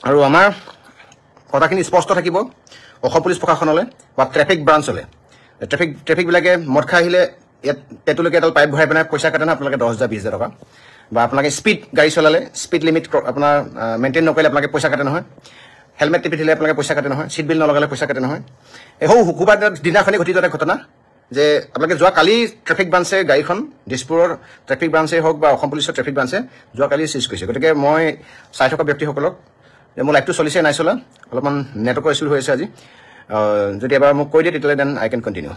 আৰু আমাৰ কথাখিনি স্পষ্ট থাকিব অসম পুলিচ প্ৰশাসনলৈ বা ট্ৰেফিক ব্ৰাঞ্চলৈ। ট্ৰেফিকবিলাকে মদ খাই আহিলে ইয়াত পেট্ৰলকে এডাল পাইপ ভৰাই পেলাই পইচা কাটে নহয় আপোনালোকে 10,000 20,000 টকা। বা আপোনালোকে স্পীড গাড়ী চলালে স্পীড লিমিট আপোনাৰ মেইনটেইন নকৰিলে আপোনালোকে পইচা কাটে নহয়। হেলমেট নিপিন্ধিলে আপোনালোকে পইচা কাটে নহয়। চিট বেল্ট নলগালে পইচা কাটে নহয়। এই শুকুৰবাৰ দিনাখনি ঘটিত এটা ঘটনা যে আপোনালোকে যোৱাকালি ট্ৰেফিক ব্ৰাঞ্চে গাড়ীখন দিছপুৰৰ ট্ৰেফিক ব্ৰাঞ্চেই হওক বা অসম পুলিচৰ ট্ৰেফিক ব্ৰাঞ্চে যোৱাকালি চিজ কৰিছে। গতিকে মই চাই থকা ব্যক্তিসকলক যে মোৰ লাইফটো চলিছে নাই চলা, অলপমান নেটৱৰ্কৰ ইছ্যু হৈ আছে আজি, যদি এবাৰ মোক কৈ দিয়ে তেতিয়াহ'লে দেন আই কেন কণ্টিনিউ।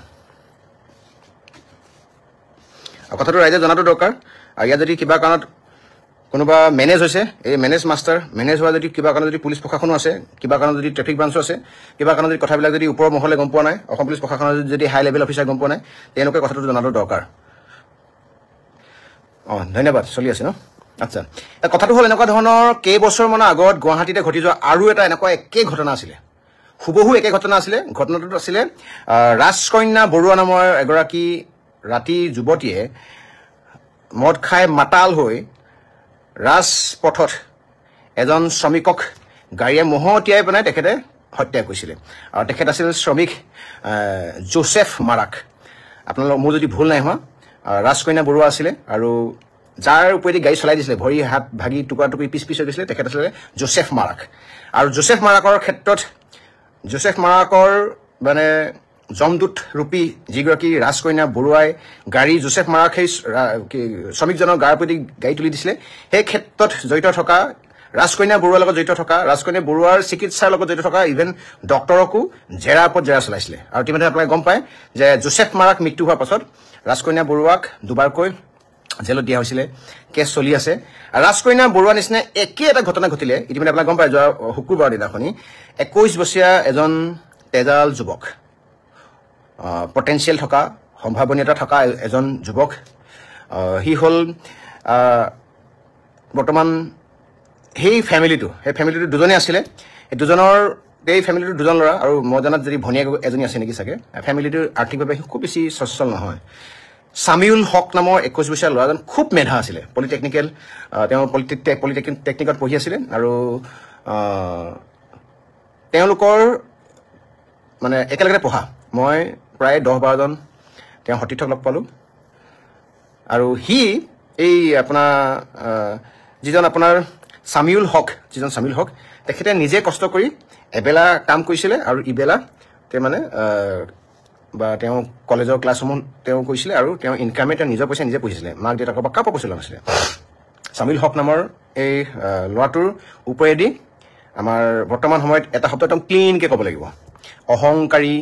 কথাটো ৰাইজে জনাটো দৰকাৰ। আৰু ইয়াত যদি কিবা কাৰণত কোনোবা মেনেজ হৈছে, এই মেনেজ মাষ্টাৰ মেনেজ হোৱা যদি কিবা কাৰণত যদি পুলিচ প্ৰশাসনো আছে, কিবা কাৰণত যদি ট্ৰেফিক ব্ৰাঞ্চো আছে, কিবা কাৰণত যদি কথাবিলাক যদি ওপৰৰ মহলে গম পোৱা নাই, অসম পুলিচ প্ৰশাসনৰ যদি হাই লেভেল অফিচাৰ গম পোৱা নাই, তেওঁলোকে কথাটো জনাটো দৰকাৰ। ধন্যবাদ। চলি আছে ন? আচ্ছা, কথাটো হ'ল এনেকুৱা ধৰণৰ কেইবছৰমানৰ আগত গুৱাহাটীতে ঘটি যোৱা আৰু এটা এনেকুৱা একেই ঘটনা আছিলে, হুবহু একে ঘটনা আছিলে। ঘটনাটোত আছিলে ৰাজকন্যা বৰুৱা নামৰ এগৰাকী ৰাতি যুৱতীয়ে মদ খাই মাতাল হৈ ৰাজপথত এজন শ্ৰমিকক গাড়ীয়ে মহতিয়াই পেলাই তেখেতে হত্যা কৰিছিলে। আৰু তেখেত আছিল শ্ৰমিক জোচেফ মাৰাক। আপোনালোকৰ মোৰ যদি ভুল নাই হোৱা ৰাজকন্যা বৰুৱা আছিলে, আৰু যাৰ ওপৰেদি গাড়ী চলাই দিছিলে, ভৰি হাত ভাগি টুকুৰা টুকুৰি পিছ হৈ গৈছিলে, তেখেত আছিলে জোচেফ মাৰাক। আৰু জোচেফ মাৰাকৰ ক্ষেত্ৰত জোচেফ মাৰাকৰ মানে জমদূত ৰূপী যিগৰাকী ৰাজকন্যা বৰুৱাই গাড়ী জোচেফ মাৰাক সেই শ্ৰমিকজনৰ গাৰ প্ৰতি গাড়ী তুলি দিছিলে, সেই ক্ষেত্ৰত জড়িত থকা ৰাজকন্যা বৰুৱাৰ লগত জড়িত থকা, ৰাজকন্যা বৰুৱাৰ চিকিৎসাৰ লগত জড়িত থকা ইভেন ডক্টৰকো জেৰাৰ ওপৰত জেৰা চলাইছিলে। আৰু ইতিমধ্যে আপোনালোকে গম পায় যে জোচেফ মাৰাক মৃত্যু হোৱাৰ পাছত ৰাজকন্যা বৰুৱাক দুবাৰকৈ জেলত দিয়া হৈছিলে। কেছ চলি আছে। ৰাজকন্যা বৰুৱাৰ নিচিনা একে এটা ঘটনা ঘটিলে ইতিমধ্যে আপোনালোকে গম পায় যোৱা শুকুৰবাৰৰ দিনাখনি 21 বছৰীয়া এজন তেজাল যুৱক, পটেঞ্চিয়েল থকা, সম্ভাৱনীয়তা থকা এজন যুৱক, সি হ'ল বৰ্তমান সেই ফেমিলিটো দুজনে আছিলে। এই ফেমিলিটোৰ দুজন ল'ৰা, আৰু মই জনাত যদি ভনীয়েক এজনী আছে নেকি চাগে। ফেমিলিটোৰ আৰ্থিকভাৱে খুব বেছি সচ্ছল নহয়। সামিউল হক নামৰ 21 বছৰীয়া ল'ৰাজন খুব মেধা আছিলে। তেওঁ পলিটেকনিকত পঢ়ি আছিলে, আৰু তেওঁলোকৰ মানে একেলগে পঢ়া মই প্ৰায় 10-12জন তেওঁ সতীৰ্থক লগ পালোঁ। আৰু সি এই যিজন সামিউল হক তেখেতে নিজে কষ্ট কৰি এবেলা কাম কৰিছিলে, আৰু ইবেলা বা তেওঁ কলেজৰ ক্লাছসমূহ তেওঁ কৰিছিলে, আৰু তেওঁ ইনকামে তেওঁ নিজৰ পইচা নিজে পঢ়িছিলে, মাক দেউতাকৰ পৰা কাকো পইচা লোৱা নাছিলে। সামিউল হক নামৰ এই ল'ৰাটোৰ ওপৰেদি আমাৰ বৰ্তমান সময়ত এটা শব্দ একদম ক্লিনকৈ ক'ব লাগিব, অহংকাৰী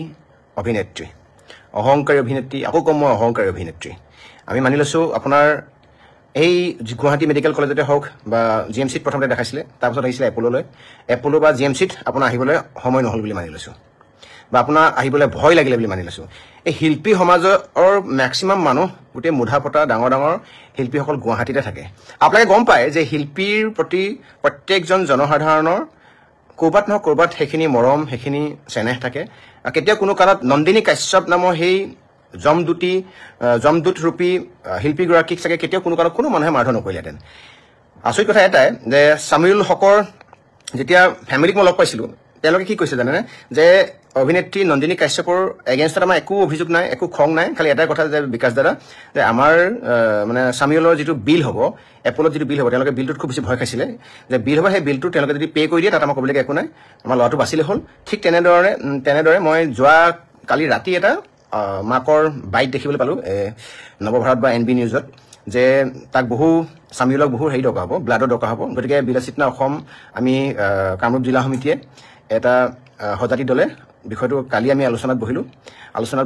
অভিনেত্ৰী। আকৌ কম মই অহংকাৰী অভিনেত্ৰী। আমি মানি লৈছোঁ আপোনাৰ এই গুৱাহাটী মেডিকেল কলেজতে হওক বা GMCত প্ৰথমতে দেখাইছিলে, তাৰপিছত আহিছিলে এপ'ল' বা GMCত আপোনাৰ আহিবলৈ সময় নহ'ল বুলি মানি লৈছোঁ, বা আপোনাৰ আহিবলৈ ভয় লাগিলে বুলি মানি লৈছোঁ। এই শিল্পী সমাজৰ মেক্সিমাম মানুহ, গোটেই মুধা ফটা ডাঙৰ শিল্পীসকল গুৱাহাটীতে থাকে। আপোনালোকে গম পায় যে শিল্পীৰ প্ৰতি প্ৰত্যেকজন জনসাধাৰণৰ ক'ৰবাত নহয় ক'ৰবাত সেইখিনি মৰম, সেইখিনি চেনেহ থাকে। কেতিয়াও কোনো কাৰণত নন্দিনী কাশ্যপ নামৰ সেই জমদূত ৰূপী শিল্পীগৰাকীক চাগে কেতিয়াও কোনো কাৰণত কোনো মানুহে মাৰধৰ নকৰিলেহেঁতেন। আচৰিত কথা এটাই যে সামিউল হকৰ যেতিয়া ফেমিলিক মই লগ পাইছিলোঁ, তেওঁলোকে কি কৈছে জানেনে, যে অভিনেত্ৰী নন্দিনী কাশ্যপৰ এগেইনষ্টত আমাৰ একো অভিযোগ নাই, একো খং নাই, খালি এটাই কথা যে বিকাশ দাদা, যে আমাৰ মানে সামিউলৰ যিটো বিল হ'ব, এপ'লত যিটো বিল হ'ব, তেওঁলোকে বিলটোত খুব বেছি ভয় খাইছিলে যে বিল হ'ব, সেই বিলটো তেওঁলোকে যদি পে' কৰি দিয়ে তাত আমাৰ ক'বলগীয়া একো নাই, আমাৰ ল'ৰাটো বাচিলে হ'ল। ঠিক তেনেদৰে মই যোৱা কালি ৰাতি এটা মাকৰ বাইট দেখিবলৈ পালোঁ নৱভাৰত বা NB নিউজত, যে তাক সামিউলক বহু হেৰি দৰকাৰ হ'ব, ব্লাডৰ দৰকাৰ হ'ব। গতিকে বিলাসিতা অসম আমি কামৰূপ জিলা সমিতিয়ে এটা সজাতি দলে বিষয়টো কালি আমি আলোচনাত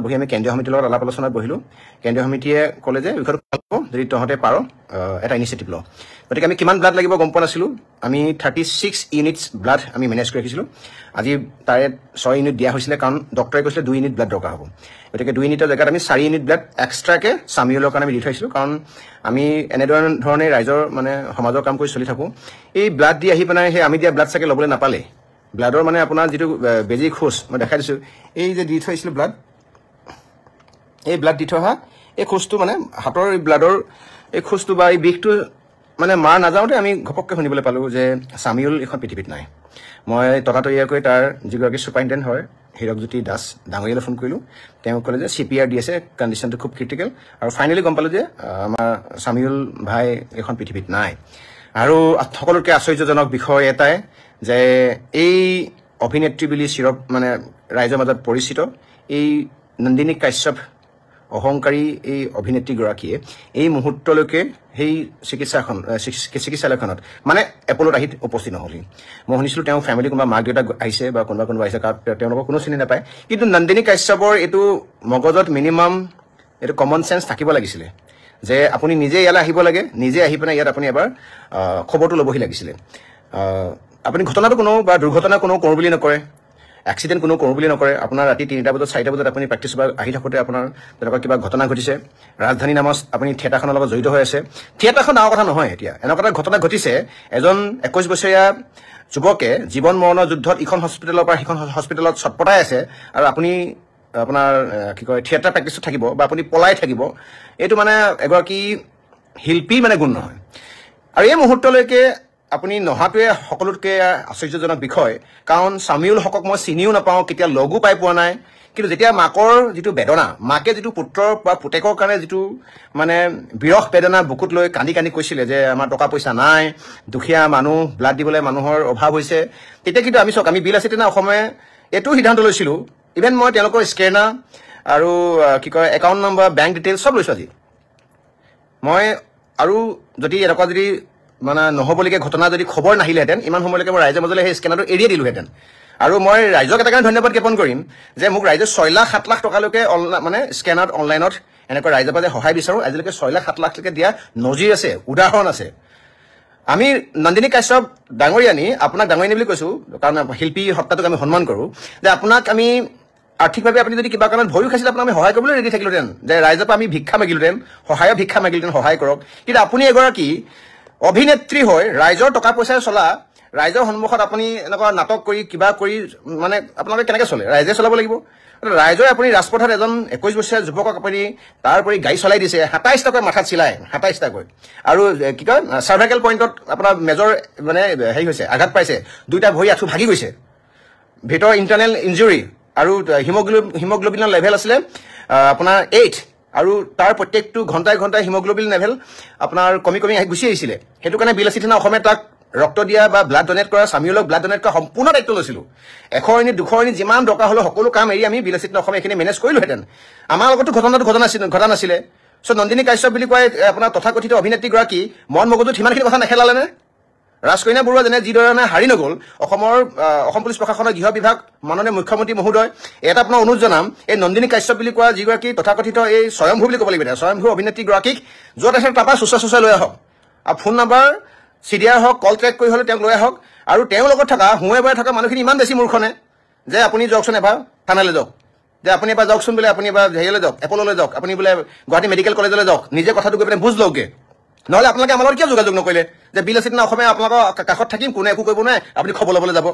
বহি আমি কেন্দ্ৰীয় সমিতিৰ লগত আলাপ আলোচনাত বহিলোঁ। কেন্দ্ৰীয় সমিতিয়ে ক'লে যে বিষয়টো যদি তহঁতে পাৰ এটা ইনিচিয়েটিভ লওঁ। গতিকে আমি কিমান ব্লাড লাগিব গম পোৱা নাছিলোঁ। আমি 36 ইউনিটছ ব্লাড আমি মেনেজ কৰি ৰাখিছিলোঁ। আজি তাৰে 6 ইউনিট দিয়া হৈছিলে, কাৰণ ডক্টৰে কৈছিলে 2 ইউনিট ব্লাড দৰকাৰ হ'ব। গতিকে 2 ইউনিটৰ জেগাত আমি 4 ইউনিট ব্লাড এক্সট্ৰাকৈ সামিউলৰ কাৰণে আমি দি থৈছিলোঁ, কাৰণ আমি এনেধৰণে ৰাইজৰ সমাজৰ কাম কৰি চলি থাকোঁ। এই ব্লাড দি আহি পেলাই সেই আমি দিয়া ব্লাড চাগে ল'বলৈ নাপালে, ব্লাডৰ আপোনাৰ যিটো বেজী খোজ মই দেখাই দিছোঁ, এই যে দি থৈ আহিছিলোঁ ব্লাড, এই ব্লাড দি থৈ অহা এই খোজটো হাতৰ এই ব্লাডৰ এই খোজটো বা এই বিষটো মাৰ নাযাওঁতে আমি ঘপককৈ শুনিবলৈ পালোঁ যে সামিউল এখন পৃথিৱীত নাই। মই ততাতৈয়াকৈ তাৰ যিগৰাকী ছুপাৰিণ্টেণ্ডেণ্ট হয় হীৰকজ্যোতি দাস ডাঙৰীয়ালৈ ফোন কৰিলোঁ। তেওঁ ক'লে যে CPR দি আছে, কণ্ডিশ্যনটো খুব ক্ৰিটিকেল। আৰু ফাইনেলি গম পালোঁ যে আমাৰ চামিউল ভাই এখন পৃথিৱীত নাই। আৰু সকলোতকৈ আশ্চৰ্যজনক বিষয় এটাই যে এই অভিনেত্ৰী বুলি মানে ৰাইজৰ মাজত পৰিচিত এই নন্দিনী কাশ্যপ অহংকাৰী এই অভিনেত্ৰীগৰাকীয়ে এই মুহূৰ্তলৈকে সেই চিকিৎসালয়খনত মানে এপলত আহি উপস্থিত নহ'লহি। মই শুনিছিলোঁ তেওঁ ফেমিলি কোনোবা মাক দেউতাক আহিছে বা কোনোবা আহিছে, কাৰণ তেওঁলোকক কোনো চিনি নাপায়। কিন্তু নন্দিনী কাশ্যপৰ এইটো মগজত মিনিমাম এইটো কমন চেন্স থাকিব লাগিছিলে যে আপুনি নিজে ইয়ালৈ আহিব লাগে, নিজে আহি পেলাই ইয়াত আপুনি এবাৰ খবৰটো ল'বহি লাগিছিলে। আপুনি ঘটনাটো কোনো বা দুৰ্ঘটনা কোনো কৰোঁ বুলি নকৰে, এক্সিডেণ্ট কোনো কৰোঁ বুলি নকৰে। আপোনাৰ ৰাতি 3টা বজাত 4টা বজাত আপুনি প্ৰেক্টিছ বা আহি থাকোঁতে আপোনাৰ তেনেকুৱা কিবা ঘটনা ঘটিছে। ৰাজধানী নামত আপুনি থিয়েটাৰখনৰ লগত জড়িত হৈ আছে। থিয়েটাৰখন ডাঙৰ কথা নহয়। এতিয়া এনেকুৱা এটা ঘটনা ঘটিছে, এজন 21 বছৰীয়া যুৱকে জীৱন মৰণৰ যুদ্ধত ইখন হস্পিটেলৰ পৰা সিখন হস্পিটেলত ছটপটাই আছে, আৰু আপুনি আপোনাৰ কি কয় থিয়েটাৰ প্ৰেক্টিছত থাকিব বা আপুনি পলাই থাকিব। এইটো মানে এগৰাকী শিল্পীৰ মানে গুণ নহয়। আৰু এই মুহূৰ্তলৈকে আপুনি নহাটোৱে সকলোতকৈ আশ্চৰ্যজনক বিষয়, কাৰণ চামিউল হকক মই চিনিও নাপাওঁ, কেতিয়া লগো পাই পোৱা নাই। কিন্তু যেতিয়া মাকৰ যিটো বেদনা, মাকে যিটো পুত্ৰৰ বা পুতেকৰ কাৰণে যিটো মানে বিৰহ বেদনা বুকুত লৈ কান্দি কান্দি কৈছিলে যে আমাৰ টকা পইচা নাই, দুখীয়া মানুহ, ব্লাড দিবলৈ মানুহৰ অভাৱ হৈছে, তেতিয়া কিন্তু আমি আমি বিল আছিতেনে অসমে এইটো সিদ্ধান্ত লৈছিলোঁ। ইভেন মই তেওঁলোকৰ স্কেনাৰ আৰু কি কয় একাউণ্ট নম্বৰ, বেংক ডিটেইলছ চব লৈছোঁ আজি মই। আৰু যদি এনেকুৱা যদি মানে নহ'বলগীয়া ঘটনা যদি খবৰ নাহিলেহেঁতেন, ইমান সময়লৈকে মই ৰাইজৰ মাজলৈ সেই স্কেনাৰটো এৰিয়ে দিলোঁহেঁতেন। আৰু মই ৰাইজক এটা কাৰণে ধন্যবাদ জ্ঞাপন কৰিম যে মোক ৰাইজে 6 লাখ 7 লাখ টকালৈকে মানে স্কেনাৰত অনলাইনত এনেকৈ ৰাইজৰ পৰা যে সহায় বিচাৰোঁ, আজিলৈকে 6 লাখ 7 লাখলৈকে দিয়া নজিৰ আছে, উদাহৰণ আছে। আমি নন্দিনী কাশ্যপ ডাঙৰীয়ানী, আপোনাক ডাঙৰীয়ানী বুলি কৈছোঁ কাৰণ শিল্পী সত্তাটোক আমি সন্মান কৰোঁ, যে আপোনাক আমি আৰ্থিকভাৱে আপুনি যদি কিবা কাৰণত ভয়ো খাইছিলে আপোনাক আমি সহায় কৰিবলৈ ৰেডি থাকিলোঁহেঁতেন, যে ৰাইজৰ পৰা আমি ভিক্ষা মাগিলোঁহেঁতেন, সহায়ৰ ভিক্ষা মাগিলোঁহেঁতেন, সহায় কৰক। কিন্তু আপুনি এগৰাকী অভিনেত্ৰী হৈ ৰাইজৰ টকা পইচাৰে চলা, ৰাইজৰ সন্মুখত আপুনি এনেকুৱা নাটক কৰি কিবা কৰি মানে আপোনালোকে কেনেকৈ চলে? ৰাইজে চলাব লাগিব। ৰাইজৰ আপুনি ৰাজপথত এজন 21 বছৰীয়া যুৱকক আপুনি তাৰ উপৰি গাড়ী চলাই দিছে, 27টাকৈ মাথাত চিলাই, 27টাকৈ। আৰু কি কয় চাৰ্ভাইকেল পইণ্টত আপোনাৰ মেজৰ মানে হেৰি হৈছে, আঘাত পাইছে, 2টা ভৰি আঁঠু ভাগি গৈছে, ভিতৰৰ ইণ্টাৰনেল ইঞ্জুৰি, আৰু হিমগ্ল'বিনৰ লেভেল আছিলে আপোনাৰ 8, আৰু তাৰ প্ৰত্যেকটো ঘণ্টাই ঘণ্টাই হিমগ্ল'বিন লেভেল আপোনাৰ কমি কমি আহি গুচি আহিছিলে। সেইটো কাৰণে বিল আছিতেনে অসমে তাক ৰক্ত দিয়া বা ব্লাড ডনেট কৰা, চামিউলক ব্লাড ডনেট কৰা সম্পূৰ্ণ দায়িত্ব লৈছিলোঁ। 100 ইউনিট 200 ইউনিট যিমান দৰকাৰ হ'লেও সকলো কাম এৰি আমি বিল আছিতেনে অসমে এইখিনি মেনেজ কৰিলোঁহেঁতেন। আমাৰ লগতো ঘটনাটো ঘটা নাছিলে। চ' নন্দিনী কাশ্যপ বুলি কয় আপোনাৰ তথাকথিত অভিনেত্ৰীগৰাকী মন মগজুত সিমানখিনি কথা নেখেলালেনে? ৰাজকন্যা বৰুৱা যেনে যিধৰণে হাৰি নগ'ল, অসম পুলিচ প্ৰশাসনৰ গৃহ বিভাগ, মাননীয় মুখ্যমন্ত্ৰী মহোদয়, এটা আপোনাৰ অনুৰোধ জনাম, এই নন্দিনী কাশ্যপ বুলি কোৱা যিগৰাকী তথাকথিত এই স্বয়ম্ভূ বুলি ক'ব লাগিব, স্বয়ম্ভূ অভিনেত্ৰীগৰাকীক য'ত আছে তাৰপৰা চুচাই লৈ আহক, আৰু ফোন নাম্বাৰ CDR হওক, কল ট্ৰেক কৰি হ'লেও তেওঁক লৈ আহক। আৰু তেওঁৰ লগত থকা হুঁৱে বাৰে থকা মানুহখিনি ইমান বেছি মূৰ্খনে যে আপুনি যাওকচোন এবাৰ থানালৈ যাওক, যে আপুনি এবাৰ যাওকচোন বোলে, আপুনি এবাৰ হেৰিলৈ যাওক, এপললৈ যাওক, আপুনি বোলে গুৱাহাটী মেডিকেল কলেজলৈ যাওক, নিজে কথাটো গৈ পেলাই বুজ লওঁগৈ। নহ'লে আপোনালোকে আমাৰ লগত কিয় যোগাযোগ নকৰিলে যে বিল আছিতেনে অসমে আপোনালোকৰ কাষত থাকিম, কোনে একো কৰিব নোৱাৰে, আপুনি খবৰ ল'বলৈ যাব।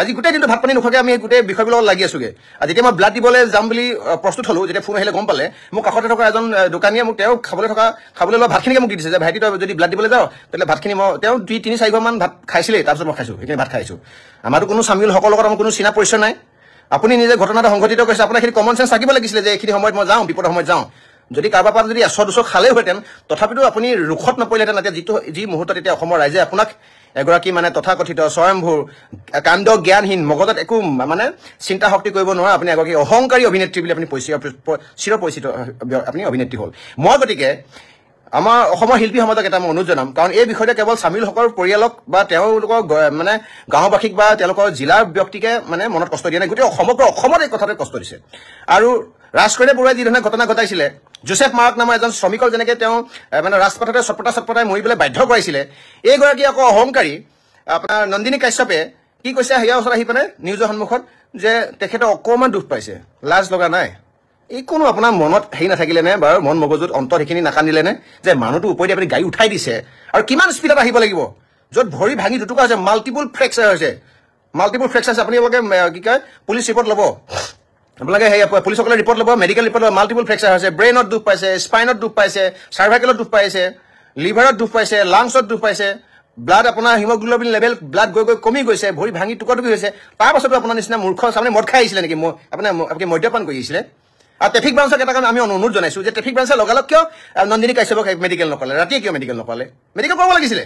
আজি গোটেই দিনটো ভাত পানী নোখোৱাকৈ আমি গোটেই বিষয়বোৰ লগত লাগি আছোঁগৈ। যেতিয়া মই ব্লাড দিবলৈ যাম বুলি প্ৰস্তুত হ'লোঁ, যেতিয়া ফোন আহিলে গম পালে, মোক কাষতে থকা এজন দোকানীয়ে মোক তেওঁ খাবলৈ লোৱা ভাতখিনিকে মোক দি দিছে, যে ভাইটি তই যদি ব্লাড দিবলৈ যাওঁ তেতিয়াহ'লে ভাতখিনি মই তেওঁ 2-3-4 ঘৰমান ভাত খাইছিলেই, তাৰপিছত মই খাইছোঁ, সেইখিনি ভাত খাইছোঁ। আমাৰতো কোনো চামিউল হকৰ লগত আমাৰ কোনো চিনা পৰিচয় নাই। আপুনি নিজে ঘটনাটো সংঘটিত কৰিছে, আপোনাৰ সেইখিনি কমন চেন্স থাকিব লাগিছিলে যে এইখিনি সময়ত মই যাওঁ, বিপদৰ সময়ত যাওঁ। যদি কাৰোবাৰ পৰা যদি 100-200 খালেওহেঁতেন, তথাপিতো আপুনি ৰোখত নপৰিলেহেঁতেন। এতিয়া যি মুহূৰ্তত এতিয়া অসমৰ ৰাইজে আপোনাক এগৰাকী মানে তথাকথিত স্বয়ম্ভূ কাণ্ড জ্ঞানহীন, মগজত একো মানে চিন্তা শক্তি কৰিব নোৱাৰা আপুনি এগৰাকী অহংকাৰী অভিনেত্ৰী বুলি আপুনি চিৰ পৰিচিত আপুনি অভিনেত্ৰী হ'ল। মই গতিকে আমাৰ অসমৰ শিল্পী সমাজক এটা মই অনুৰোধ জনাম, কাৰণ এই বিষয়তে কেৱল চামিউল হকৰ পৰিয়ালক বা তেওঁলোকৰ মানে গাঁওবাসীক বা তেওঁলোকৰ জিলাৰ ব্যক্তিকে মানে মনত কষ্ট দিয়া নাই, গোটেই সমগ্ৰ অসমত এই কথাটোৱে কষ্ট দিছে। আৰু ৰাজকন্যা বৰুৱাই যিধৰণে ঘটনা ঘটাইছিলে, জোচেফ মাৰ্ক নামৰ এজন শ্ৰমিকৰ যেনেকৈ তেওঁ মানে ৰাজপথতে চটপটাই মৰিবলৈ বাধ্য কৰাইছিলে, এইগৰাকী আকৌ অহংকাৰী আপোনাৰ নন্দিনী কাশ্যপে কি কৈছে সেয়া ওচৰত আহি পেলাই নিউজৰ সন্মুখত, যে তেখেতে অকণমান দুখ পাইছে, লাজ লগা নাই। এই কোনো আপোনাৰ মনত হেৰি নাথাকিলেনে বাৰু, মন মগজুত অন্তত সেইখিনি নাকান্দিলেনে যে মানুহটো ওপৰেদি আপুনি গাড়ী উঠাই দিছে, আৰু কিমান স্পীডত আহিব লাগিব, য'ত ভৰি ভাঙি দুটুকা হৈছে, মাল্টিপুল ফ্ৰেকচাৰ হৈছে, আপোনালোকে কি কয় পুলিচ ৰিপৰ্ট ল'ব, আপোনালোকে সেই পুলিচসকলে ৰিপৰ্ট ল'ব, মেডিকেল ৰিপৰ্ট ল'ব, মাল্টিপুল ফ্ৰেকচাৰ হৈছে, ব্ৰেইনত দুখ পাইছে, স্পাইনত দুখ পাইছে, চাৰ্ভাইকেলত দুখ পাইছে, লিভাৰত দুখ পাইছে, লাংছত দুখ পাইছে, ব্লাড আপোনাৰ হিমোগ্লোবিন লেভেল ব্লাড গৈ গৈ কমি গৈছে, ভৰি ভাঙি টুকুৰা হৈছে, তাৰ পাছতো আপোনাৰ নিচিনা মূৰ্খ চামনি মদ খাই আহিছিলে নেকি? আপুনি মদ্যপান কৰি আহিছিলে? আৰু ট্ৰেফিক ব্ৰাঞ্চক এটা কাৰণে আমি অনুৰোধ জনাইছোঁ যে ট্ৰেফিক ব্ৰাঞ্চে লগালগ কিয় নন্দিনী কাশ্যপক মেডিকেল নকৰালে? ৰাতিয়ে কিয় মেডিকেল নকৰালে? মেডিকেল কৰিব লাগিছিলে।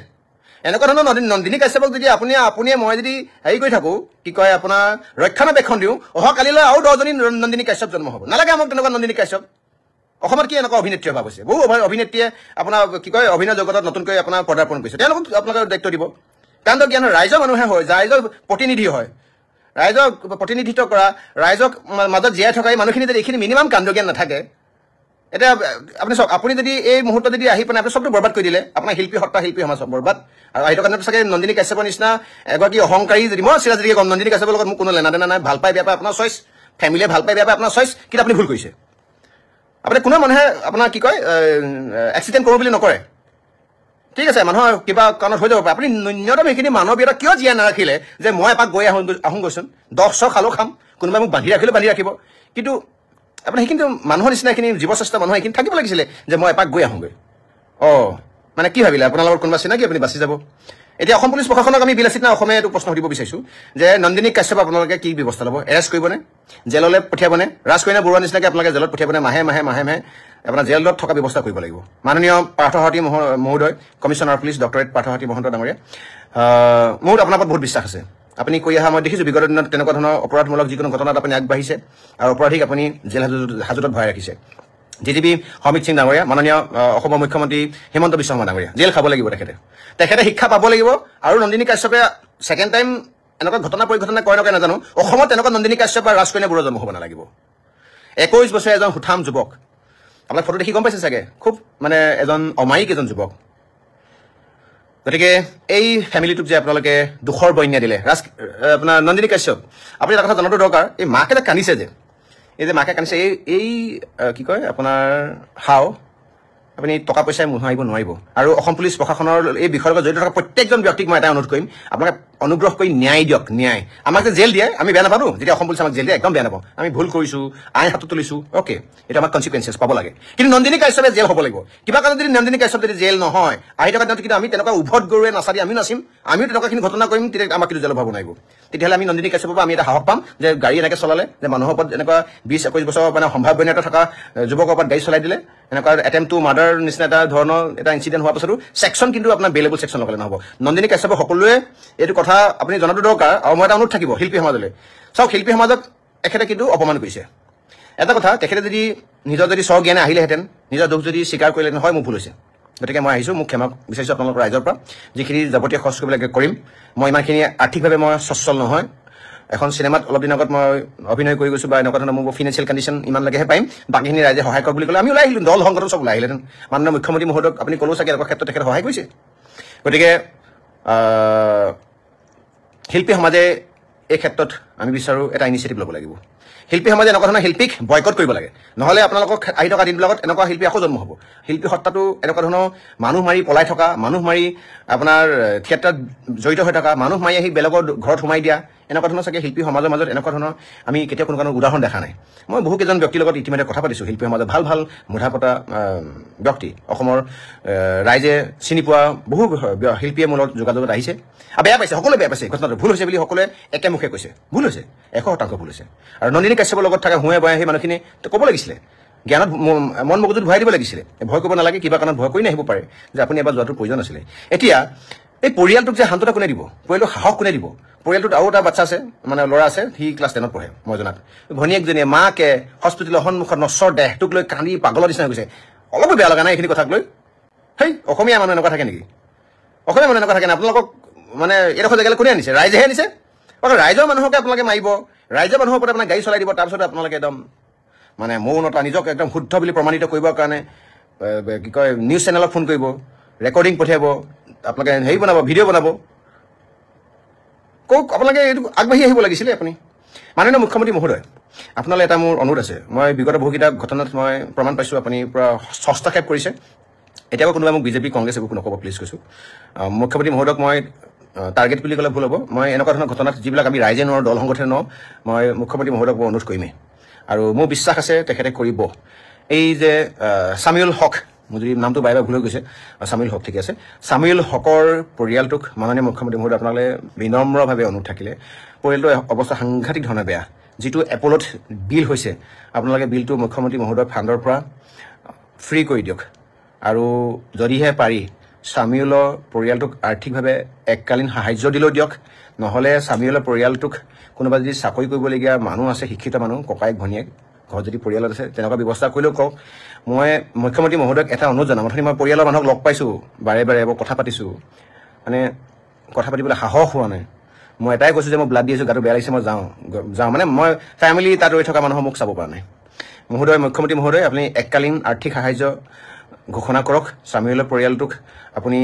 এনেকুৱা ধৰণৰ নন্দিনী কাশ্যপক যদি আপুনিয়ে মই যদি হেৰি কৰি থাকোঁ, কি কয় আপোনাৰ ৰক্ষণাবেক্ষণ দিওঁ, অহা কালিলৈ আৰু 10জনী নন্দিনী কাশ্যপ জন্ম হ'ব। নালাগে আমাক তেনেকুৱা নন্দিনী কাশ্যপ। অসমত কি এনেকুৱা অভিনেত্ৰী অভাৱ হৈছে? বহু অভিনেত্ৰীয়ে আপোনাৰ কি কয় অভিনয় জগতত নতুনকৈ আপোনাৰ পদাৰ্পণ কৰিছে, তেওঁলোকক আপোনালোকে দায়িত্ব দিব। কাৰণ জ্ঞান ৰাইজৰ মানুহে হয়, ৰাইজৰ প্ৰতিনিধি হয়, ৰাইজক প্ৰতিনিধিত্ব কৰা, ৰাইজক মাজত জীয়াই থকা এই মানুহখিনি যদি এইখিনি মিনিমাম কাণ্ড জ্ঞান নাথাকে, এতিয়া আপুনি চাওক, আপুনি যদি এই মুহূৰ্তত যদি আহি পেলাই আপুনি চবটো বৰবাদ কৰি দিলে, আপোনাৰ শিল্পী সত্তা শিল্পী সমাজ চব বৰবাদ। আৰু সেইটো কাৰণে চাগে নন্দিনী কাশ্যপৰ নিচিনা এগৰাকী অহংকাৰী, যদি মই চিৰাজীকে ক'ম নন্দিনী কাশ্যপৰ লগত মোক কোনো লেনা দেনা নাই, ভাল পাই বেয়া পাই আপোনাৰ চইচ, ফেমিলিয়ে ভাল পাই বেয়া পাই আপোনাৰ চইচ, কিন্তু আপুনি ভুল কৰিছে। আপুনি কোনো মানুহে আপোনাৰ কি কয় এক্সিডেণ্ট কৰোঁ বুলি নকৰে, ঠিক আছে, মানুহৰ কিবা কাৰণত হৈ যাব পাৰে। আপুনি ন্যূনতম সেইখিনি মানৱীয়তা কিয় জীয়াই নাৰাখিলে যে মই এপাক গৈ আহোঁগৈচোন, 10 খালেও খাম, কোনোবাই মোক বান্ধি ৰাখিব। কিন্তু আপুনি সেইখিনি মানুহৰ নিচিনা এইখিনি জীৱশ্ৰেষ্ঠ মানুহ এইখিনি থাকিব লাগিছিলে যে মই এপাক গৈ আহোঁগৈ। মানে কি ভাবিলে আপোনাৰ লগত কোনোবা চিনাকি আপুনি বাচি যাব? এতিয়া অসম পুলিচ প্ৰশাসনক আমি বিলাসিতা অসমে এইটো প্ৰশ্ন সুধিব বিচাৰিছোঁ যে নন্দিনী কাশ্যপ আপোনালোকে কি ব্যৱস্থা ল'ব? এৰেষ্ট কৰিবনে? জেললৈ পঠিয়াবনে? ৰাজকন্যা বৰুৱা নিচিনাকৈ আপোনালোকে জেলত পঠিয়াবনে? মাহে আপোনাৰ জেলত থকা ব্যৱস্থা কৰিব লাগিব। মাননীয় পাৰ্থ সাৰথী মহোদয়, কমিশ্যনাৰ পুলিচ ডক্টৰেট পাৰ্থ সাৰথী মহন্ত ডাঙৰীয়া, মোৰ আপোনাৰ ওপৰত বহুত বিশ্বাস আছে। আপুনি কৰি অহা মই দেখিছোঁ বিগত দিনত তেনেকুৱা ধৰণৰ অপৰাধমূলক যিকোনো ঘটনাত আপুনি আগবাঢ়িছে আৰু অপৰাধীক আপুনি জেল হাজতত ভৰাই ৰাখিছে। DGP অমিত সিং ডাঙৰীয়া, মাননীয় অসমৰ মুখ্যমন্ত্ৰী হিমন্ত বিশ্ব শৰ্মা ডাঙৰীয়া, জেল খাব লাগিব তেখেতে শিক্ষা পাব লাগিব। আৰু নন্দিনী কাশ্যপে ছেকেণ্ড টাইম এনেকুৱা ঘটনা পৰিঘটনা কৰে নকৰে নাজানো, অসমত তেনেকুৱা নন্দিনী কাশ্যপ বা ৰাজকন্যা বৰুৱা জন্ম হ'ব নালাগিব। 21 বছৰীয়া এজন সুঠাম যুৱক, আপোনাক ফটো দেখি গম পাইছে চাগে, খুব মানে এজন অমায়িক এজন যুৱক। গতিকে এই ফেমিলিটোক যে আপোনালোকে দুখৰ বন্যা দিলে, আপোনাৰ নন্দিনী কাশ্যপ, আপুনি এটা কথা জনাটো দৰকাৰ। এই মাকে যে কান্দিছে যে, এই যে মাকে কান্দিছে, এই কি কয় আপোনাৰ আপুনি টকা পইচাই মোহাৰিব নোৱাৰিব। আৰু অসম পুলিচ প্ৰশাসনৰ এই বিষয়ৰ লগত জড়িত থকা প্ৰত্যেকজন ব্যক্তিক মই এটা অনুৰোধ কৰিম, আপোনালোকে অনুগ্ৰহ কৰি ন্যায় দিয়ক। ন্যায় আমাক যে জেল দিয়ে আমি বেয়া নাপাওঁ, যেতিয়া অসম পুলিচ আমাক জেল দিয়ে একদম বেয়া নাপাওঁ। আমি ভুল কৰিছোঁ, আইন হাতত তুলিছোঁ, অ'কে, এইটো আমাক কনচিকুৱেঞ্চেছ পাব লাগে। কিন্তু নন্দিনী কাশ্যপে জেল হ'ব লাগিব। কিবা কাৰণত যদি নন্দিনী কাশ্যপ যদি জেল নহয়, আহি থকা দিনত কিন্তু আমি তেনেকুৱা উভত গৰুৱে নাচাৰি আমিও নাচিম, আমিও তেনেকুৱাখিনি ঘটনা কৰিম, তেতিয়া আমাক কিন্তু জেলত ভৰাব নোৱাৰিব। তেতিয়াহ'লে আমি নন্দিনী কাশ্যপৰ পৰা আমি এটা সাহস পাম যে গাড়ী এনেকৈ চলালে, যে মানুহৰ ওপৰত এনেকুৱা 20-21 বছৰ মানে সম্ভাৱনীয়তা থকা যুৱকৰ ওপৰত গাড়ী চলাই দিলে, এনেকুৱা এটেম্প টু মাৰ্ডাৰ নিচিনা এটা ধৰণৰ এটা ইনচিডেণ্ট হোৱাৰ পাছতো ছেকশ্যন কিন্তু আপোনাৰ বেলেবল ছেকশ্যন লগালে নহ'ব। নন্দিনী কাশ্যপক সকলোৱে এইটো কথা আপুনি জনাটো দৰকাৰ। আৰু মই এটা অনুৰোধ থাকিব শিল্পী সমাজলৈ, চাওক শিল্পী সমাজক এখেতে কিন্তু অপমান কৰিছে। এটা কথা, তেখেতে যদি নিজৰ যদি স্বজ্ঞানে আহিলেহেঁতেন, নিজৰ দুখ যদি স্বীকাৰ কৰিলেহেঁতেন, হয় মোৰ ভুল হৈছে, গতিকে মই আহিছোঁ, মোক ক্ষমা বিচাৰিছোঁ আপোনালোকৰ ৰাইজৰ পৰা। যিখিনি যাৱতীয় খৰচ কৰিব লাগে কৰিম। মই ইমানখিনি আৰ্থিকভাৱে মই সচ্ছল নহয়। এখন চিনেমাত অলপ দিন আগত মই অভিনয় কৰি গৈছোঁ বা এনেকুৱা ধৰণৰ মোৰ ফিনান্সিয়েল কণ্ডিশ্যন ইমানলৈকেহে পাৰিম, বাকীখিনি ৰাইজে সহায় কৰক বুলি ক'লে আমি ওলাই আহিলোঁ, দল সংগঠন চব ওলাই আহিলেহেঁতেন। মাননীয় মুখ্যমন্ত্ৰী মহোদয়ক আপুনি ক'লেও চাগে এনেকুৱা ক্ষেত্ৰত তেখেতে সহায় কৰিছে। গতিকে শিল্পী সমাজে এই ক্ষেত্ৰত আমি বিচাৰোঁ এটা ইনিচিয়েটিভ ল'ব লাগিব। শিল্পী সমাজে এনেকুৱা ধৰণৰ শিল্পীক বয়কট কৰিব লাগে, নহ'লে আপোনালোকক আহি থকা দিনবিলাকত এনেকুৱা শিল্পী আকৌ জন্ম হ'ব। শিল্পী সত্তাটো এনেকুৱা ধৰণৰ মানুহ মাৰি পলাই থকা, মানুহ মাৰি আপোনাৰ থিয়েটাৰত জড়িত হৈ থকা, মানুহ মাৰি আহি বেলেগৰ ঘৰত সোমাই দিয়া, এনেকুৱা ধৰণৰ চাগে শিল্পী সমাজৰ মাজত এনেকুৱা ধৰণৰ আমি কেতিয়াও কোনো উদাহৰণ দেখা নাই। মই বহুকেইজন ব্যক্তিৰ লগত ইতিমধ্যে কথা পাতিছোঁ, শিল্পী সমাজত ভাল ভাল মুধা পতা ব্যক্তি, অসমৰ ৰাইজে চিনি পোৱা বহু শিল্পীয়ে মোৰ লগত যোগাযোগত আহিছে আৰু বেয়া পাইছে, সকলোৱে বেয়া পাইছে। ঘটনাটো ভুল হৈছে বুলি সকলোৱে একেমুখে কৈছে, ভুল হৈছে, 100% ভুল হৈছে। আৰু নন্দিনী কাশ্যপৰ লগত থকা হুঁৱে বয়াই সেই মানুহখিনি ক'ব লাগিছিলে, জ্ঞানত মন মগজুত ভৰাই দিব লাগিছিলে। ভয় কৰিব নালাগে, কিবা কাৰণত ভয় কৰি নাহিব পাৰে যে আপুনি এবাৰ যোৱাটোৰ প্ৰয়োজন আছিলে। এতিয়া এই পৰিয়ালটোক যে শান্ততা কোনে দিব, পৰিয়ালটোক সাহস কোনে দিব? পৰিয়ালটোত আৰু এটা বাচ্চা আছে, মানে ল'ৰা আছে, সি ক্লাছ 10ত পঢ়ে মই জনাত। ভনীয়েকজনীয়ে মাকে হস্পিটেলৰ সন্মুখত নশ্বৰ দেহটোক লৈ কান্দি পাগলৰ নিচিনা গৈছে। অলপো বেয়া লগা নাই এইখিনি কথাক লৈ? সেই অসমীয়া মানুহ এনেকুৱা থাকে নেকি? অসমীয়া মানুহ এনেকুৱা থাকে নে? আপোনালোকক মানে এইডোখৰ জেগালৈ কোনে আনিছে? ৰাইজেহে আনিছে। ৰাইজৰ মানুহকে আপোনালোকে মাৰিব, ৰাইজৰ মানুহৰ ওপৰত আপোনাৰ গাড়ী চলাই দিব, তাৰপিছত আপোনালোকে একদম মানে মৌনতা নিজক একদম শুদ্ধ বুলি প্ৰমাণিত কৰিবৰ কাৰণে কি কয় নিউজ চেনেলক ফোন কৰিব, ৰেকৰ্ডিং পঠিয়াব, আপোনালোকে হেৰি বনাব, ভিডিঅ' বনাব। কওক, আপোনালোকে এইটো আগবাঢ়ি আহিব লাগিছিলে। আপুনি মাননীয় মুখ্যমন্ত্ৰী মহোদয়, আপোনালৈ এটা মোৰ অনুৰোধ আছে। মই বিগত বহুকেইটা ঘটনাত মই প্ৰমাণ পাইছোঁ আপুনি পূৰা হস্তক্ষেপ কৰিছে। এতিয়াও কোনোবাই মোক বিজেপি কংগ্ৰেছ এইবোৰ নক'ব প্লিজ কৈছোঁ। মুখ্যমন্ত্ৰী মহোদয়ক মই টাৰ্গেট বুলি ক'লে ভুল হ'ব। মই এনেকুৱা ধৰণৰ ঘটনাত যিবিলাক আমি ৰাইজে নোৱাৰোঁ, দল সংগঠনে নোৱাৰোঁ, মই মুখ্যমন্ত্ৰী মহোদয়ক মই অনুৰোধ কৰিমেই আৰু মোৰ বিশ্বাস আছে তেখেতে কৰিব। এই যে চামিউল হক মোৰ যদি নামটো বাৰে বাৰে ভুল হৈ গৈছে চামিউল হক ঠিক আছে চামিউল হকৰ পৰিয়ালটোক মাননীয় মুখ্যমন্ত্ৰী মহোদয় আপোনালোকে বিনম্ৰভাৱে অনুৰোধ থাকিলে পৰিয়ালটোৰ অৱস্থা সাংঘাতিক ধৰণে বেয়া যিটো এপলত বিল হৈছে আপোনালোকে বিলটো মুখ্যমন্ত্ৰী মহোদয় ফাণ্ডৰ পৰা ফ্ৰী কৰি দিয়ক আৰু যদিহে পাৰি চামিউলৰ পৰিয়ালটোক আৰ্থিকভাৱে এককালীন সাহায্য দিলেও দিয়ক নহ'লে চামিউলৰ পৰিয়ালটোক কোনোবা যদি চাকৰি কৰিবলগীয়া মানুহ আছে শিক্ষিত মানুহ ককায়েক ভনীয়েক ঘৰত যদি পৰিয়ালত আছে তেনেকুৱা ব্যৱস্থা কৰিলেও কওক মই মুখ্যমন্ত্ৰী মহোদয়ক এটা অনুৰোধ জনাম অথনি মই পৰিয়ালৰ মানুহক লগ পাইছোঁ বাৰে বাৰে কথা পাতিছোঁ মানে কথা পাতিবলৈ সাহস হোৱা নাই মই এটাই কৈছোঁ যে মই ব্লাড দি আছোঁ গাটো বেয়া লাগিছে মই যাওঁ মানে মই ফেমিলি তাত ৰৈ থকা মানুহক মোক চাব পৰা নাই মহোদয় মুখ্যমন্ত্ৰী মহোদয় আপুনি এককালীন আৰ্থিক সাহায্য ঘোষণা কৰক চামিউলৰ পৰিয়ালটোক আপুনি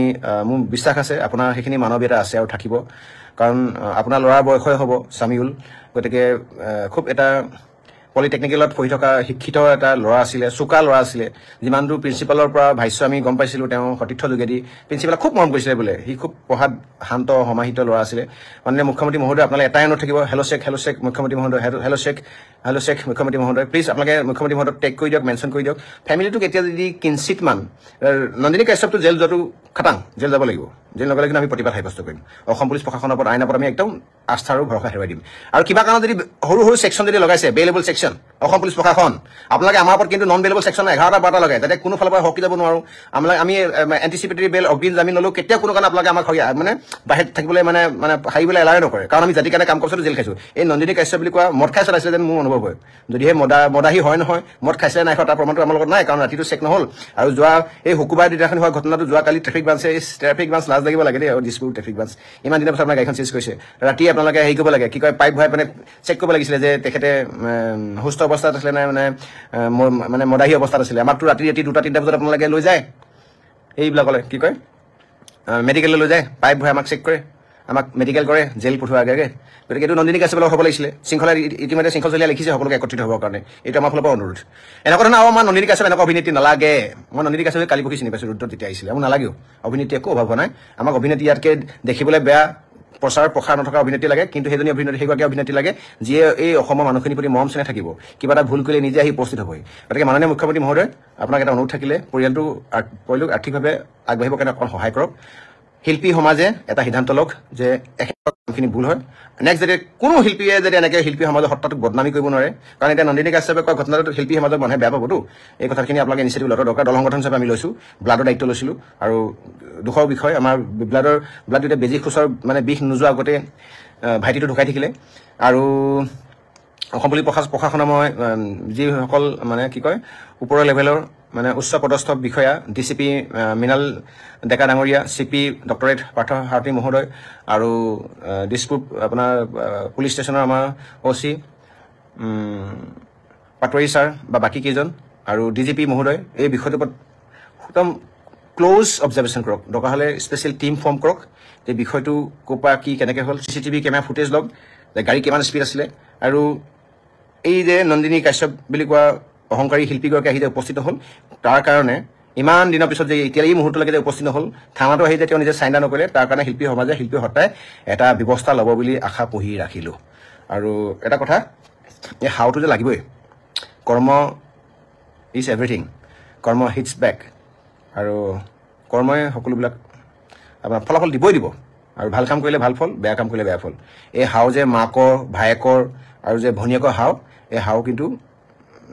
মোৰ বিশ্বাস আছে আপোনাৰ সেইখিনি মানৱীয়তা আছে আৰু থাকিব কাৰণ আপোনাৰ ল'ৰাৰ বয়সই হ'ব চামিউল গতিকে খুব এটা পলিটেকনিকেলত পঢ়ি থকা শিক্ষিত এটা ল'ৰা আছিলে চোকা ল'ৰা আছিলে যিমান দূৰ প্ৰিন্সিপালৰ পৰা ভাষ্য আমি গম পাইছিলোঁ তেওঁ সতীৰ্থ যোগেদি প্ৰিন্সিপালক খুব মৰম কৰিছিলে বোলে সি খুব পঢ়াত শান্ত সমাহিত ল'ৰা আছিলে মানে মুখ্যমন্ত্ৰী মহোদয় আপোনালোকে এটাই অনুৰোধ থাকিব হেল্ল' শেখ মুখ্যমন্ত্ৰী মহোদয় হেল্ল' শেখ মুখ্যমন্ত্ৰী মহোদয় প্লিজ আপোনালোকে মুখ্যমন্ত্ৰী মহোদয়ক টেগ কৰি দিয়ক মেনশ্যন কৰি দিয়ক ফেমিলিটোক এতিয়া যদি কিঞ্চিতমান নন্দিনী কাশ্যপটো জেল যোৱাটো খাটাং জেল যাব লাগিব জেল নগ'লে কিন্তু আমি প্ৰতিবাদ সাব্যস্ত কৰিম অসম পুলিচ প্ৰশাসনৰ ওপৰত আইনৰ ওপৰত আমি একদম আস্থা আৰু ভৰসা হেৰুৱাই দিম আৰু কিবা কাৰণত যদি সৰু সৰু ছেকশ্যন যদি লগাইছে বেইলেবল ছেকশ্যন অসম পুলিচ প্ৰশাসন আপোনালোকে আমাৰ ওপৰত কিন্তু নন বেইলেবল ছেকশ্যন 11টা 12টা লগাই যাতে কোনো ফালৰ পৰা হকি যাব নোৱাৰোঁ আমি এণ্টিচিপেটৰী বেল অগ্ৰিম জামিন ল'লেও কেতিয়াও কোনো কাৰণে আপোনালোকে আমাক মানে বাহিৰত থাকিবলৈ মানে হাৰিবলৈ এলাহে নকৰে কাৰণ আমি জাতিৰ কাৰণে কাম কৰিছোঁ জেল খাইছোঁ এই নন্দিনী কাশ্যপ বুলি কোৱা মদ খাই চলাইছিলে যেন মোৰ অনুভৱ হয় যদিহে মদাহী হয় নহয় মদ খাইছে নাই খোৱা তাৰ প্ৰমাণটো আমাৰ লগত নাই কাৰণ ৰাতিটো চেক নহ'ল আৰু যোৱা এই শুকুৰবাৰ দিনাখন হোৱা ঘটনাটো যোৱাকালি ট্ৰেফিক ব্ৰাঞ্চ লাজ লাগিব লাগে দেই আৰু দিছপুৰ ট্ৰেফিক ব্ৰাঞ্চ ইমান দিনৰ পাছত আপোনাৰ গাড়ীখন চেঞ্জ কৰিছে ৰাতি আপোনালোকে হেৰি কৰিব লাগে কি কয় পাইপ ভৰাই মানে চেক কৰিব লাগিছিলে যে তেখেতে সুস্থ অৱস্থাত আছিলে নাই মানে মদাহী অৱস্থাত আছিলে আমাকতো ৰাতি 2টা 3টা বজাত আপোনালোকে লৈ যায় এইবিলাকলৈ কি কয় মেডিকেললৈ লৈ যায় পাইপ ভৰাই আমাক চেক কৰে আমাক মেডিকেল কৰে জেল পঠোৱাৰ আগে গতিকে এইটো নন্দিনী কাশ্যপৰ হ'ব লাগিছিলে শৃংখলা ইতিমধ্যে শৃংখল চলিয়া লিখিছে সকলোকে একত্ৰিত হ'বৰ কাৰণে এইটো আমাৰ ফালৰ পৰা অনুৰোধ এনেকুৱা ধৰণৰ আমাৰ নন্দিনী কাশ্যপ এনেকুৱা অভিনেত্ৰী নালাগে মই নন্দিনী কাশ্যপে কালি পৰহি চিনি পাইছোঁ ৰুদ্ৰত তেতিয়া আহিছিলে মোৰ নালাগেও অভিনেত্ৰী একো অভাৱ হোৱা নাই আমাক অভিনেত্ৰী ইয়াতকৈ দেখিবলৈ বেয়া প্ৰসাৰ নথকা অভিনেত্ৰী লাগে কিন্তু সেইজনী সেইগৰাকী অভিনেত্ৰী লাগে যিয়ে এই অসমৰ মানুহখিনিৰ প্ৰতি মৰম চেনেহ থাকিব কিবা এটা ভুল কৰিলে নিজে আহি উপস্থিত হ'বই গতিকে মাননীয় মুখ্যমন্ত্ৰী মহোদয় আপোনাক এটা অনুৰোধ থাকিলে পৰিয়ালটো আৰ্থিকভাৱে আগবাঢ়িবৰ কাৰণে অকণ সহায় কৰক শিল্পী সমাজে এটা সিদ্ধান্ত লওক যে কামখিনি ভুল হয় নেক্সট যাতে কোনো শিল্পীয়ে যদি এনেকৈ শিল্পী সমাজৰ সত্তাটোক বদনামী কৰিব নোৱাৰে কাৰণ এতিয়া নন্দিনী কাশ্যপে কোৱা ঘটনাটো শিল্পী সমাজৰ মানুহে বেয়া পাবতো এই কথাখিনি আপোনালোকে ইনিচিয়েটিভ লোৱাটো দৰকাৰ দল সংগঠন হিচাপে আমি লৈছোঁ ব্লাডৰ দায়িত্ব লৈছিলোঁ আৰু দুখৰ বিষয় আমাৰ ব্লাড এতিয়া বেজী খোচৰ মানে বিষ নোযোৱা আগতে ভাইটিটো ঢুকাই থাকিলে আৰু অসম পুলিচ প্ৰশাসনৰ মই যিসকল মানে কি কয় ওপৰৰ লেভেলৰ মানে উচ্চ পদস্থ বিষয়া DCP মৃণাল ডেকা ডাঙৰীয়া CP ডক্টৰেট পাৰ্থ সাৰথী মহোদয় আৰু দিছপুৰ আপোনাৰ পুলিচ ষ্টেচনৰ আমাৰ OC পাটোৱাৰী ছাৰ বা বাকী কেইজন আৰু DGP মহোদয় এই বিষয়টোৰ ওপৰত একদম ক্ল'জ অবজাৰ্ভেশ্যন কৰক দৰকাৰ হ'লে স্পেচিয়েল টীম ফৰ্ম কৰক এই বিষয়টো ক'ৰ পৰা কি কেনেকৈ হ'ল CCTV কেমেৰা ফুটেজ লওক যে গাড়ী কিমান স্পীড আছিলে আৰু এই যে নন্দিনী কাশ্যপ বুলি কোৱা অহংকাৰী শিল্পীগৰাকী আহি যে উপস্থিত হ'ল তাৰ কাৰণে ইমান দিনৰ পিছত যে এতিয়া এই মুহূৰ্তলৈকে যে উপস্থিত নহ'ল থানাটো আহি যে তেওঁ নিজে চাইন ডাউন নকৰিলে তাৰ কাৰণে শিল্পী সমাজে শিল্পী সত্তাই এটা ব্যৱস্থা ল'ব বুলি আশা পুহি ৰাখিলোঁ আৰু এটা কথা এই হাওটো যে লাগিবই কৰ্ম ইজ এভৰিথিং কৰ্ম হিটছ বেক আৰু কৰ্মই সকলোবিলাক আপোনাৰ ফলাফল দিবই দিব আৰু ভাল কাম কৰিলে ভাল ফল বেয়া কাম কৰিলে বেয়া ফল এই হাও যে মাকৰ ভায়েকৰ আৰু যে ভনীয়েকৰ হাও এই হাও কিন্তু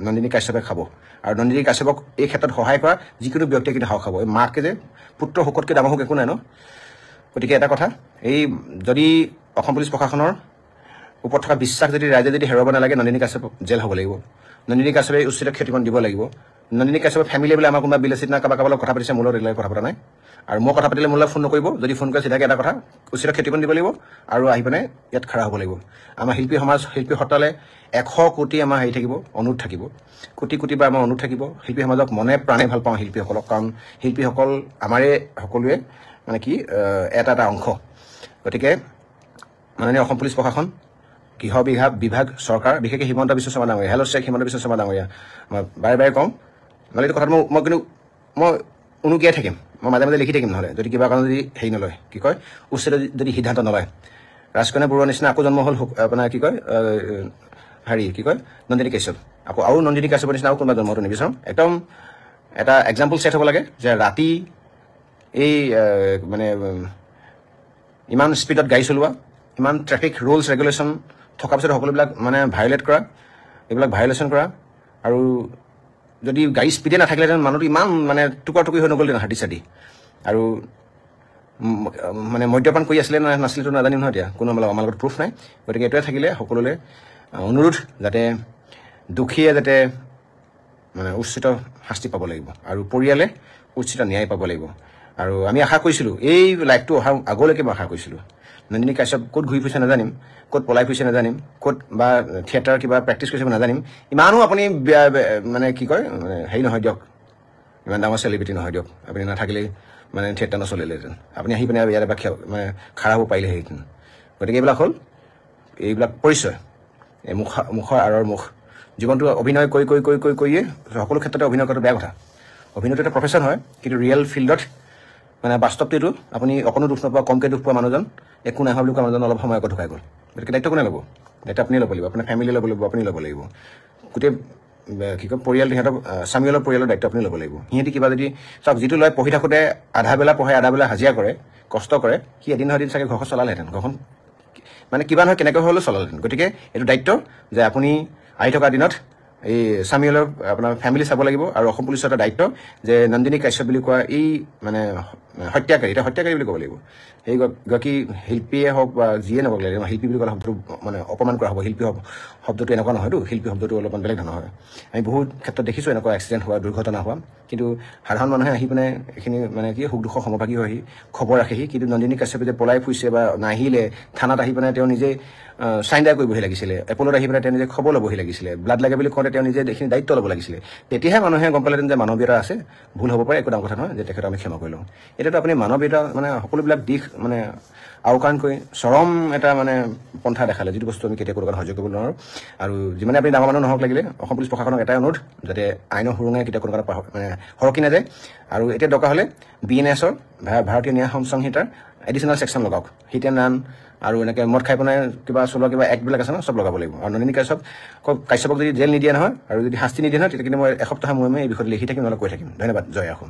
নন্দিনী কাশ্যপে খাব আৰু নন্দিনী কাশ্যপক এই ক্ষেত্ৰত সহায় কৰা যিকোনো ব্যক্তিয়ে কিন্তু হাও খাব এই মাকে যে পুত্ৰ শোকতকৈ ডাঙৰ হোক একো নাই ন গতিকে এটা কথা এই যদি অসম পুলিচ প্ৰশাসনৰ ওপৰত থকা বিশ্বাস যদি ৰাইজে যদি হেৰুৱাব নালাগে নন্দিনী কাশ্যপ জেল হ'ব লাগিব নন্দিনী কাশ্যপে উচিত ক্ষতিপূৰণ দিব লাগিব নন্দিনী কাশ্যপৰ ফেমিলি বোলে আমাৰ কোনোবা বিল আছিল না কাৰোবাৰ লগত কথা পাতিছে মোৰ লগত ৰেগুলাৰ কথা পতা নাই আৰু মই কথা পাতিলে মোৰ লগত ফোন নকৰিব যদি ফোন কৰে চিধাকৈ এটা কথা উচিত ক্ষতিপূৰণ দিব লাগিব আৰু আহি পিনে ইয়াত খাৰা হ'ব লাগিব আমাৰ শিল্পী সমাজ শিল্পী সত্তালে 100 কোটি আমাৰ হেৰি থাকিব অনুৰোধ থাকিব কোটি কোটিবাৰ আমাৰ অনুৰোধ থাকিব শিল্পী সমাজক মনে প্ৰাণে ভাল পাওঁ শিল্পীসকলক কাৰণ শিল্পীসকল আমাৰে সকলোৱে মানে কি এটা অংশ গতিকে মাননীয় অসম পুলিচ প্ৰশাসন গৃহ বিভাগ চৰকাৰ বিশেষকৈ হিমন্ত বিশ্ব শৰ্মা ডাঙৰীয়া হেল্ল' শেখ হিমন্ত বিশ্ব শৰ্মা ডাঙৰীয়া মই বাৰে বাৰে কওঁ নহ'লে এইটো কথাত মই কিন্তু মই উনুকিয়াই থাকিম মই মাজে মাজে লিখি থাকিম নহ'লে যদি কিবা কাৰণ যদি হেৰি নলয় কি কয় উচিত যদি সিদ্ধান্ত নলয় ৰাজকন্যা বৰুৱাৰ নিচিনা আকৌ জন্ম হ'ল আপোনাৰ কি কয় হেৰি কি কয় নন্দিনী কাশ্যপ আকৌ আৰু নন্দিনী কাশ্যপৰ নিচিনা আৰু কোনোবা জন্ম হোৱাটো নিবিচাৰোঁ একদম এটা এক্সাম্পল ছেট হ'ব লাগে যে ৰাতি এই মানে ইমান স্পীডত গাড়ী চলোৱা, ইমান ট্ৰেফিক ৰুলছ ৰেগুলেশ্যন থকাৰ পিছত সকলোবিলাক মানে ভায়োলেট কৰা, এইবিলাক ভায়োলেশ্যন কৰা। আৰু যদি গাড়ী স্পীডে নাথাকিলেহেঁতেন মানুহটো ইমান মানে টুকুৰা টুকুৰি হৈ নগ'লহেঁতেন হাতী চাতি। আৰু মানে মদ্যপান কৰি আছিলে নে নাছিলেতো নাজানিম নহয়, এতিয়া কোনো আমাৰ লগত প্ৰুফ নাই। গতিকে এইটোৱে থাকিলে সকলোলৈ অনুৰোধ, যাতে দোষীয়ে যাতে মানে উচিত শাস্তি পাব লাগিব আৰু পৰিয়ালে উচিত ন্যায় পাব লাগিব। আৰু আমি আশা কৰিছিলোঁ এই লাইফটো অহাৰ আগলৈকে মই আশা কৰিছিলোঁ নন্দিনী কাশ্যপ ক'ত ঘূৰি ফুৰিছে নাজানিম, ক'ত পলাই ফুৰিছে নাজানিম, ক'ত বা থিয়েটাৰ কিবা প্ৰেক্টিছ কৰিছে নাজানিম। ইমানো আপুনি মানে কি কয় হেৰি নহয় দিয়ক, ইমান ডাঙৰ চেলিব্ৰিটি নহয় দিয়ক, আপুনি নাথাকিলেই মানে থিয়েটাৰ নচলিলেহেঁতেন, আপুনি আহি পিনে ইয়াত এবাৰ মানে খাৰা হ'ব পাৰিলেহেঁতেন। গতিকে এইবিলাক হ'ল এইবিলাক পৰিচয়, এই মুখৰ আঁৰৰ মুখ। জীৱনটো অভিনয় কৰিয়ে সকলো ক্ষেত্ৰতে অভিনয় কৰাটো বেয়া কথা। অভিনয়টো এটা প্ৰফেশ্যন হয়, কিন্তু ৰিয়েল ফিল্ডত মানে বাস্তৱটোতো আপুনি অকণো দুখ নোপোৱা, কমকৈ দুখ পোৱা মানুহজন, একো নাই হোৱা বুলি কোৱা মানুহজন অলপ সময় আগত ঢুকাই গ'ল। গতিকে দায়িত্ব কোনে ল'ব? দায়িত্ব আপুনি ল'ব লাগিব, আপোনাৰ ফেমিলি ল'ব লাগিব, আপুনি ল'ব লাগিব। গোটেই কি কয় পৰিয়াল, সিহঁতক চামিউলৰ পৰিয়ালৰ দায়িত্ব আপুনি ল'ব লাগিব। সিহঁতি কিবা যদি চাওক, যিটো ল'ৰাই পঢ়ি থাকোঁতে আধা বেলা পঢ়ে, আধা বেলা হাজিৰা কৰে, কষ্ট কৰে, সি এদিন নহয় এদিন চাগে ঘৰখন চলালেহেঁতেন, ঘৰখন মানে কিবা নহয় কেনেকৈ হ'লেও চলালেহেঁতেন। গতিকে এইটো দায়িত্ব যে আপুনি আহি থকা দিনত এই চামিউলৰ আপোনাৰ ফেমিলি চাব লাগিব। আৰু অসম পুলিচৰ এটা দায়িত্ব যে নন্দিনী কাশ্যপ বুলি কোৱা এই মানে হত্যাকাৰী, এটা হত্যাকাৰী বুলি ক'ব লাগিব, সেই গৰাকী শিল্পীয়ে হওক বা যিয়ে নকওক লাগে, শিল্পী বুলি ক'লে শব্দটো মানে অপমান কৰা হ'ব। শিল্পী শব্দটো এনেকুৱা নহয়তো, শিল্পী শব্দটো অলপমান বেলেগ ধৰণৰ হয়। আমি বহুত ক্ষেত্ৰত দেখিছোঁ এনেকুৱা এক্সিডেণ্ট হোৱা, দুৰ্ঘটনা হোৱা, কিন্তু সাধাৰণ মানুহে আহি পিনে এইখিনি মানে কি সুখ দুখৰ সমভাগী হৈ খবৰ ৰাখেহি। কিন্তু নন্দিনী কাশ্যপে যে পলাই ফুৰিছে বা নাহিলে, থানাত আহি পিনে তেওঁ নিজে চাইণ্ডাৰ কৰিবহি লাগিছিলে, এপলত আহি পিনে তেওঁ নিজে খবৰ ল'বহি লাগিছিলে, ব্লাড লাগে বুলি কওঁতে তেওঁ নিজে এইখিনি দায়িত্ব ল'ব লাগিছিলে। তেতিয়াহে মানুহে গম পালেহেঁতেন যে মানৱীয়তা আছে, ভুল হ'ব পাৰে, একো ডাঙৰ কথা নহয়, যে তেখেতক আমি ক্ষমা কৰি লওঁ। এতিয়াতো আপুনি মানৱীয়তা মানে সকলোবিলাক দিশ মানে আওকাণ কৰি চৰম এটা মানে পন্থা দেখালে, যিটো বস্তু আমি কেতিয়া কোনো সহ্য কৰিব নোৱাৰোঁ। আৰু যিমানে আপুনি ডাঙৰ মানুহ নহওক লাগিলে অসম পুলিচ প্ৰশাসনক এটাই অনুৰোধ, যাতে আইনৰ সুৰুঙে কেতিয়া কোনো মানে সৰকি নাযায়। আৰু এতিয়া দৰকাৰ হ'লে BNS-ৰ ভাৰতীয় ন্যায় সংহিতাৰ এডিশ্যনেল ছেকশ্যন লগাওক, হিট এণ্ড ৰান আৰু এনেকৈ মদ খাই পেলাই কিবা চলোৱা কিবা এক্টবিলাক আছে ন, চব লগাব লাগিব। আৰু নন্দিনী কাশ্যপক যদি জেল নিদিয়ে নহয় আৰু যদি শাস্তি নিদিয়ে নহয়, তেতিয়া কিন্তু মই এসপ্তাহৰ মূৰে এই বিষয়ত লিখি থাকিম, নহ'লে কৈ থাকিম। ধন্যবাদ। জয় অসম।